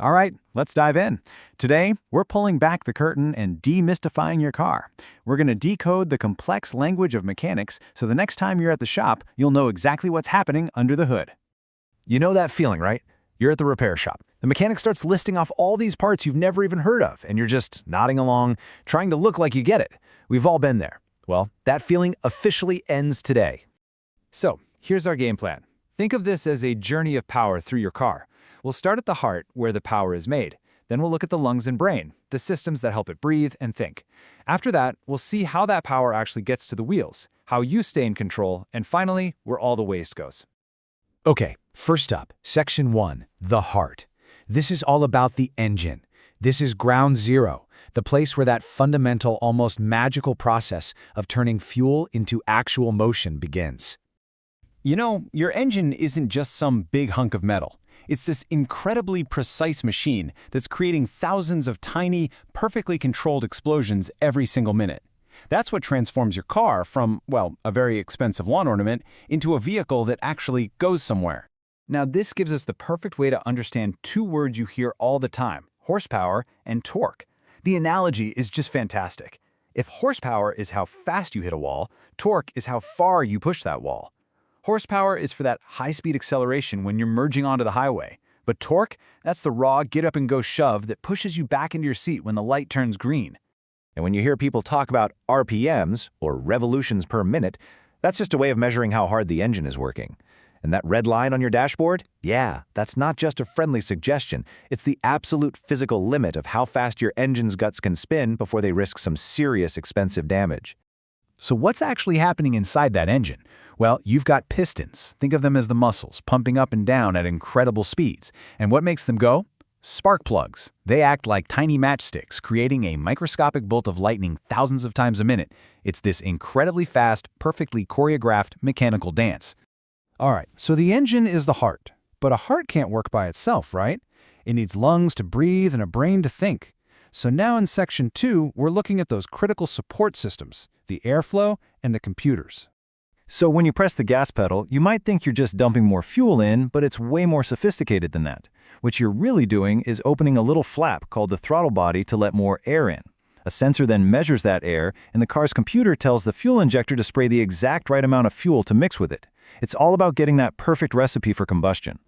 All right, let's dive in. Today, we're pulling back the curtain and demystifying your car. We're going to decode the complex language of mechanics so the next time you're at the shop, you'll know exactly what's happening under the hood. You know that feeling, right? You're at the repair shop. The mechanic starts listing off all these parts you've never even heard of, and you're just nodding along, trying to look like you get it. We've all been there. Well, that feeling officially ends today. So, here's our game plan. Think of this as a journey of power through your car. We'll start at the heart, where the power is made. Then we'll look at the lungs and brain, the systems that help it breathe and think. After that, we'll see how that power actually gets to the wheels, how you stay in control, and finally, where all the waste goes. Okay, first up, Section 1, the heart. This is all about the engine. This is ground zero, the place where that fundamental, almost magical process of turning fuel into actual motion begins. You know, your engine isn't just some big hunk of metal. It's this incredibly precise machine that's creating thousands of tiny, perfectly controlled explosions every single minute. That's what transforms your car from, well, a very expensive lawn ornament into a vehicle that actually goes somewhere. Now, this gives us the perfect way to understand two words you hear all the time: horsepower and torque. The analogy is just fantastic. If horsepower is how fast you hit a wall, torque is how far you push that wall. Horsepower is for that high-speed acceleration when you're merging onto the highway. But torque, that's the raw get-up-and-go shove that pushes you back into your seat when the light turns green. And when you hear people talk about RPMs, or revolutions per minute, that's just a way of measuring how hard the engine is working. And that red line on your dashboard? Yeah, that's not just a friendly suggestion. It's the absolute physical limit of how fast your engine's guts can spin before they risk some serious expensive damage. So what's actually happening inside that engine? Well, you've got pistons. Think of them as the muscles, pumping up and down at incredible speeds. And what makes them go? Spark plugs. They act like tiny matchsticks, creating a microscopic bolt of lightning thousands of times a minute. It's this incredibly fast, perfectly choreographed mechanical dance. All right, so the engine is the heart. But a heart can't work by itself, right? It needs lungs to breathe and a brain to think. So now in Section 2, we're looking at those critical support systems, the airflow and the computers. So when you press the gas pedal, you might think you're just dumping more fuel in, but it's way more sophisticated than that. What you're really doing is opening a little flap called the throttle body to let more air in. A sensor then measures that air, and the car's computer tells the fuel injector to spray the exact right amount of fuel to mix with it. It's all about getting that perfect recipe for combustion.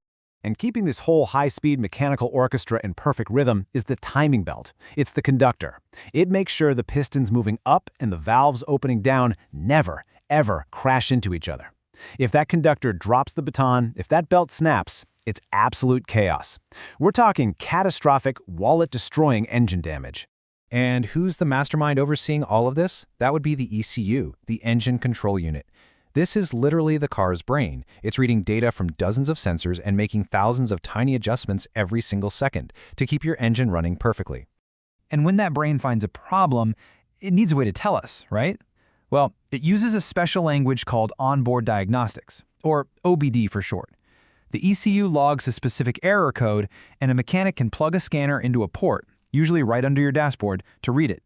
And keeping this whole high-speed mechanical orchestra in perfect rhythm is the timing belt. It's the conductor. It makes sure the pistons moving up and the valves opening down never, ever crash into each other. If that conductor drops the baton, if that belt snaps, it's absolute chaos. We're talking catastrophic, wallet-destroying engine damage. And who's the mastermind overseeing all of this? That would be the ECU, the Engine Control Unit. This is literally the car's brain. It's reading data from dozens of sensors and making thousands of tiny adjustments every single second to keep your engine running perfectly. And when that brain finds a problem, it needs a way to tell us, right? Well, it uses a special language called onboard diagnostics, or OBD for short. The ECU logs a specific error code, and a mechanic can plug a scanner into a port, usually right under your dashboard, to read it.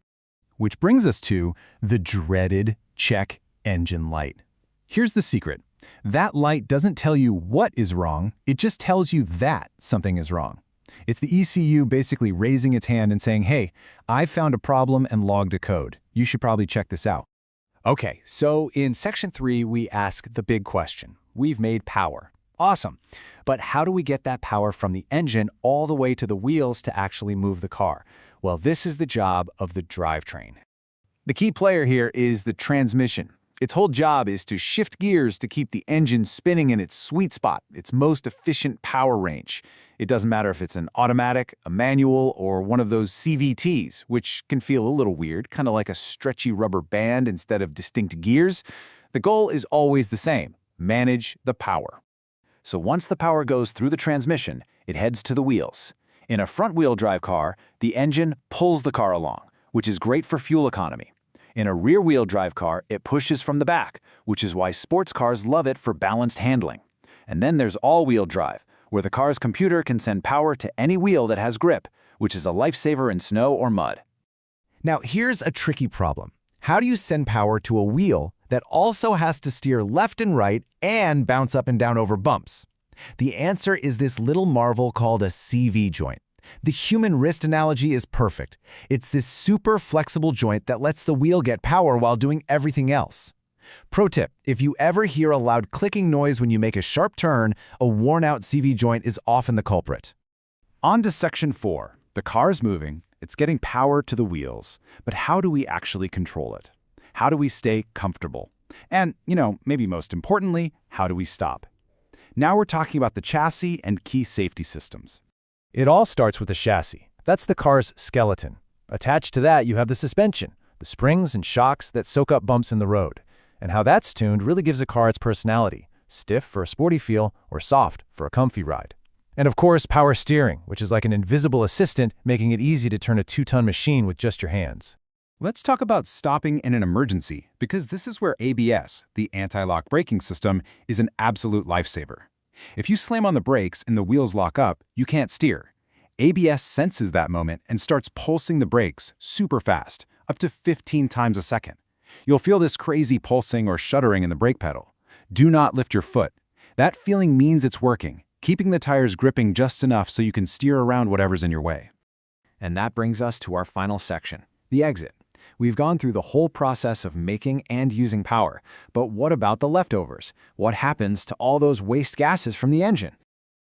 Which brings us to the dreaded check engine light. Here's the secret. That light doesn't tell you what is wrong, it just tells you that something is wrong. It's the ECU basically raising its hand and saying, hey, I found a problem and logged a code. You should probably check this out. Okay, so in Section 3, we ask the big question. We've made power. Awesome. But how do we get that power from the engine all the way to the wheels to actually move the car? Well, this is the job of the drivetrain. The key player here is the transmission. Its whole job is to shift gears to keep the engine spinning in its sweet spot, its most efficient power range. It doesn't matter if it's an automatic, a manual, or one of those CVTs, which can feel a little weird, kind of like a stretchy rubber band instead of distinct gears. The goal is always the same: manage the power. So once the power goes through the transmission, it heads to the wheels. In a front-wheel drive car, the engine pulls the car along, which is great for fuel economy. In a rear-wheel drive car, it pushes from the back, which is why sports cars love it for balanced handling. And then there's all-wheel drive, where the car's computer can send power to any wheel that has grip, which is a lifesaver in snow or mud. Now, here's a tricky problem. How do you send power to a wheel that also has to steer left and right and bounce up and down over bumps? The answer is this little marvel called a CV joint. The human wrist analogy is perfect. It's this super flexible joint that lets the wheel get power while doing everything else. Pro tip, if you ever hear a loud clicking noise when you make a sharp turn, a worn-out CV joint is often the culprit. On to section 4. The car's moving, it's getting power to the wheels, but how do we actually control it? How do we stay comfortable? And, maybe most importantly, how do we stop? Now we're talking about the chassis and key safety systems. It all starts with the chassis. That's the car's skeleton. Attached to that, you have the suspension, the springs and shocks that soak up bumps in the road. And how that's tuned really gives a car its personality, stiff for a sporty feel or soft for a comfy ride. And of course, power steering, which is like an invisible assistant making it easy to turn a 2-ton machine with just your hands. Let's talk about stopping in an emergency, because this is where ABS, the anti-lock braking system, is an absolute lifesaver. If you slam on the brakes and the wheels lock up, you can't steer. ABS senses that moment and starts pulsing the brakes super fast, up to 15 times a second. You'll feel this crazy pulsing or shuddering in the brake pedal. Do not lift your foot. That feeling means it's working, keeping the tires gripping just enough so you can steer around whatever's in your way. And that brings us to our final section, the exit. We've gone through the whole process of making and using power, but what about the leftovers? What happens to all those waste gases from the engine?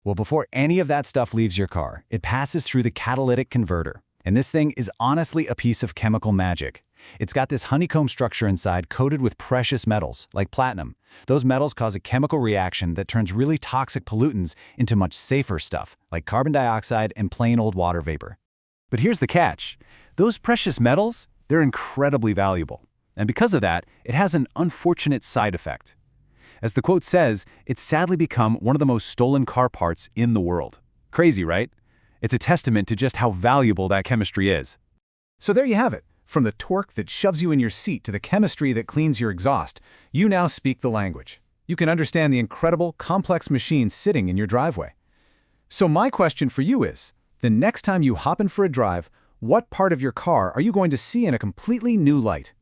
Well, before any of that stuff leaves your car, it passes through the catalytic converter. And this thing is honestly a piece of chemical magic. It's got this honeycomb structure inside coated with precious metals, like platinum. Those metals cause a chemical reaction that turns really toxic pollutants into much safer stuff, like carbon dioxide and plain old water vapor. But here's the catch. Those precious metals, they're incredibly valuable. And because of that, it has an unfortunate side effect. As the quote says, it's sadly become one of the most stolen car parts in the world. Crazy, right? It's a testament to just how valuable that chemistry is. So there you have it. From the torque that shoves you in your seat to the chemistry that cleans your exhaust, you now speak the language. You can understand the incredible, complex machine sitting in your driveway. So my question for you is, the next time you hop in for a drive, what part of your car are you going to see in a completely new light?